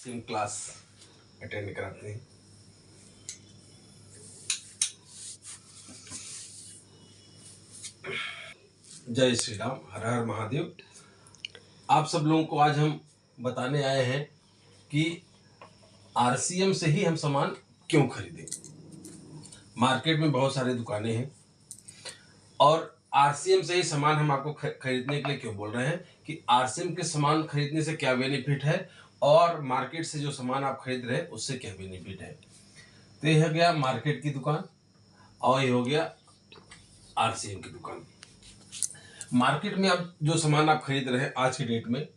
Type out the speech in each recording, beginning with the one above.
SIM class attend कराते हैं। जय श्री राम, हर हर महादेव। आप सब लोगों को आज हम बताने आए हैं कि आरसीएम से ही हम सामान क्यों खरीदें। मार्केट में बहुत सारी दुकानें हैं और आरसीएम से ही सामान हम आपको खरीदने के लिए क्यों बोल रहे हैं कि आरसीएम के सामान खरीदने से क्या बेनिफिट है और मार्केट से जो सामान आप खरीद रहे हैं उससे क्या बेनिफिट है। तो ये हो गया मार्केट की दुकान और ये हो गया आरसीएम की दुकान। मार्केट में आप जो सामान आप खरीद रहे हैं आज की डेट में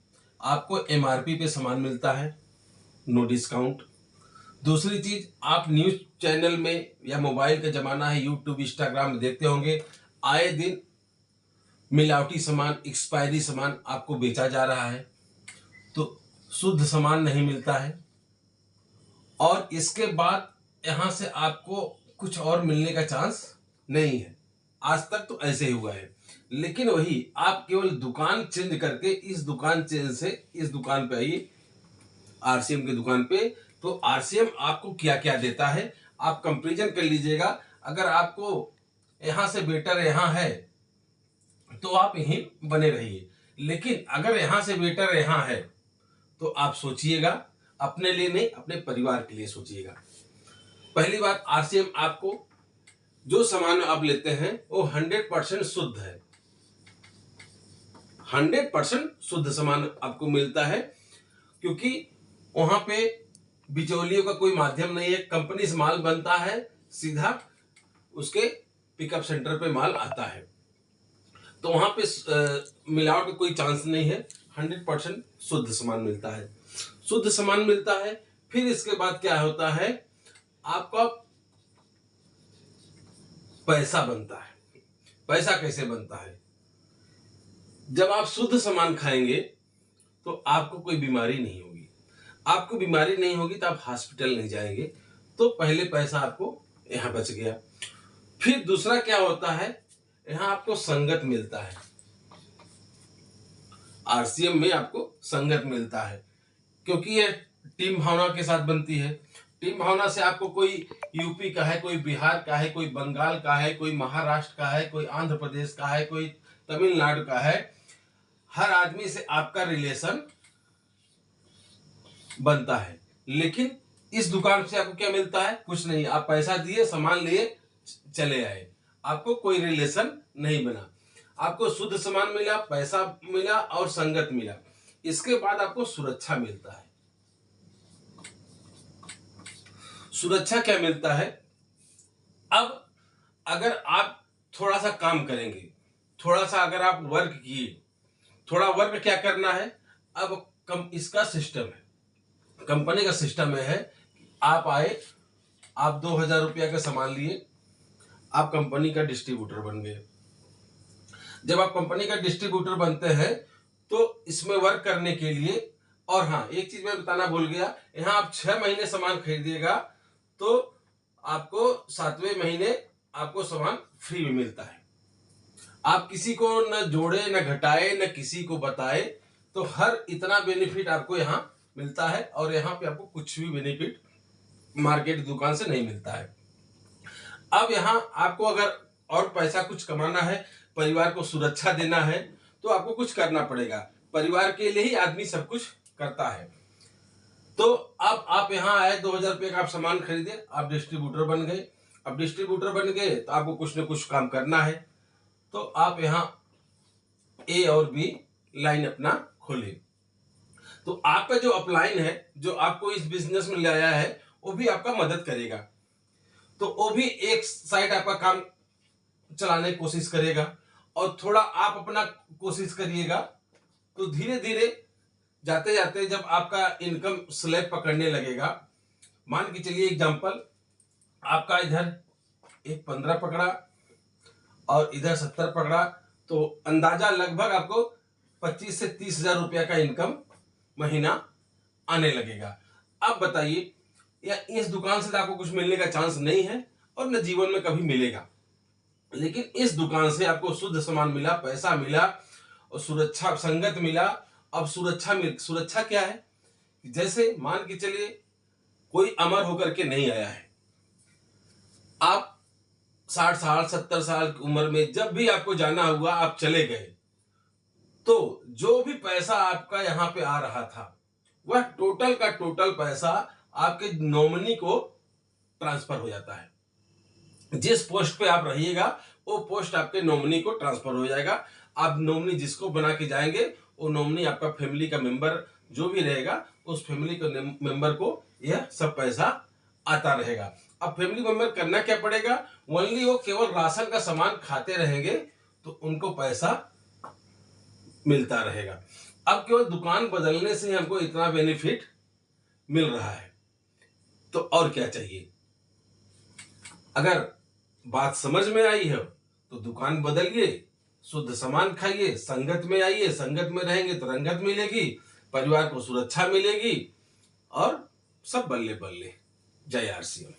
आपको एमआरपी पे सामान मिलता है, नो डिस्काउंट। दूसरी चीज, आप न्यूज चैनल में या मोबाइल का जमाना है, यूट्यूब इंस्टाग्राम देखते होंगे, आए दिन मिलावटी सामान, एक्सपायरी सामान आपको बेचा जा रहा है, तो शुद्ध सामान नहीं मिलता है। और इसके बाद यहाँ से आपको कुछ और मिलने का चांस नहीं है। आज तक तो ऐसे ही हुआ है, लेकिन वही आप केवल दुकान चेंज करके इस दुकान चेंज से इस दुकान पे आइए, आरसीएम की दुकान पे। तो आरसीएम आपको क्या क्या देता है आप कंपैरिजन कर लीजिएगा। अगर आपको यहां से बेटर यहां है तो आप यहीं बने रहिए, लेकिन अगर यहां से बेटर यहां है तो आप सोचिएगा, अपने लिए नहीं अपने परिवार के लिए सोचिएगा। पहली बात, आरसीएम आपको जो सामान आप लेते हैं वो 100% शुद्ध है, 100% शुद्ध सामान आपको मिलता है, क्योंकि वहां पे बिचौलियों का कोई माध्यम नहीं है। कंपनी से माल बनता है, सीधा उसके पिकअप सेंटर पे माल आता है, तो वहां पे मिलावट का कोई चांस नहीं है। 100% शुद्ध सामान मिलता है, शुद्ध सामान मिलता है। फिर इसके बाद क्या होता है, आपका पैसा बनता है। पैसा कैसे बनता है? जब आप शुद्ध सामान खाएंगे तो आपको कोई बीमारी नहीं होगी। आपको बीमारी नहीं होगी तो आप हॉस्पिटल नहीं जाएंगे, तो पहले पैसा आपको यहां बच गया। फिर दूसरा क्या होता है, यहां आपको संगत मिलता है। आरसीएम में आपको संगत मिलता है, क्योंकि ये टीम भावना के साथ बनती है। टीम भावना से आपको कोई यूपी का है, कोई बिहार का है, कोई बंगाल का है, कोई महाराष्ट्र का है, कोई आंध्र प्रदेश का है, कोई तमिलनाडु का है, हर आदमी से आपका रिलेशन बनता है। लेकिन इस दुकान से आपको क्या मिलता है? कुछ नहीं। आप पैसा दिए, सामान लिए, चले आए, आपको कोई रिलेशन नहीं बना। आपको शुद्ध सामान मिला, पैसा मिला और संगत मिला। इसके बाद आपको सुरक्षा मिलता है। सुरक्षा क्या मिलता है? अब अगर आप थोड़ा सा काम करेंगे, थोड़ा सा अगर आप वर्क किए, थोड़ा वर्क क्या करना है, अब इसका सिस्टम है, कंपनी का सिस्टम है, आप आए, आप 2000 रुपया का सामान लिए, आप कंपनी का डिस्ट्रीब्यूटर बन गए। जब आप कंपनी का डिस्ट्रीब्यूटर बनते हैं तो इसमें वर्क करने के लिए, और हाँ एक चीज मैं बताना भूल गया, यहाँ आप 6 महीने सामान खरीदिएगा तो आपको 7वें महीने आपको सामान फ्री में मिलता है। आप किसी को न जोड़े न घटाए न किसी को बताए, तो हर इतना बेनिफिट आपको यहाँ मिलता है, और यहाँ पे आपको कुछ भी बेनिफिट मार्केट दुकान से नहीं मिलता है। अब यहाँ आपको अगर और पैसा कुछ कमाना है, परिवार को सुरक्षा देना है, तो आपको कुछ करना पड़ेगा। परिवार के लिए ही आदमी सब कुछ करता है। तो अब आप यहाँ आए, 2000 रुपये का आप सामान खरीदे, आप डिस्ट्रीब्यूटर बन गए। अब डिस्ट्रीब्यूटर बन गए तो आपको कुछ न कुछ काम करना है, तो आप यहाँ ए और बी लाइन अपना खोले। तो आपका जो अपलाइन है, जो आपको इस बिजनेस में ले आया है, वो भी आपका मदद करेगा। तो वो भी एक साइड आपका काम चलाने की कोशिश करेगा, और थोड़ा आप अपना कोशिश करिएगा। तो धीरे धीरे जाते जाते जब आपका इनकम स्लैब पकड़ने लगेगा, मान के चलिए एग्जांपल, आपका इधर एक 15 पकड़ा और इधर 70 पकड़ा, तो अंदाजा लगभग आपको 25 से 30 हजार रुपया का इनकम महीना आने लगेगा। अब बताइए, या इस दुकान से आपको कुछ मिलने का चांस नहीं है और न जीवन में कभी मिलेगा, लेकिन इस दुकान से आपको शुद्ध सामान मिला, पैसा मिला और सुरक्षा संगत मिला। अब सुरक्षा क्या है जैसे मान के चलिए कोई अमर होकर के नहीं आया है, आप 60 साल 70 साल की उम्र में जब भी आपको जाना हुआ आप चले गए, तो जो भी पैसा आपका यहाँ पे आ रहा था वह टोटल का टोटल पैसा आपके नॉमिनी को ट्रांसफर हो जाता है। जिस पोस्ट पे आप रहिएगा वो पोस्ट आपके नॉमिनी को ट्रांसफर हो जाएगा। आप नॉमिनी जिसको बना के जाएंगे वो नॉमिनी आपका फैमिली का मेंबर जो भी रहेगा उस फैमिली के मेंबर को यह सब पैसा आता रहेगा। अब फैमिली मेंबर करना क्या पड़ेगा, ओनली वो केवल राशन का सामान खाते रहेंगे तो उनको पैसा मिलता रहेगा। अब केवल दुकान बदलने से हमको इतना बेनिफिट मिल रहा है, तो और क्या चाहिए। अगर बात समझ में आई है तो दुकान बदलिए, शुद्ध सामान खाइए, संगत में आइए, संगत में रहेंगे तो रंगत मिलेगी, परिवार को सुरक्षा मिलेगी और सब बल्ले बल्ले। जय आरसीएम।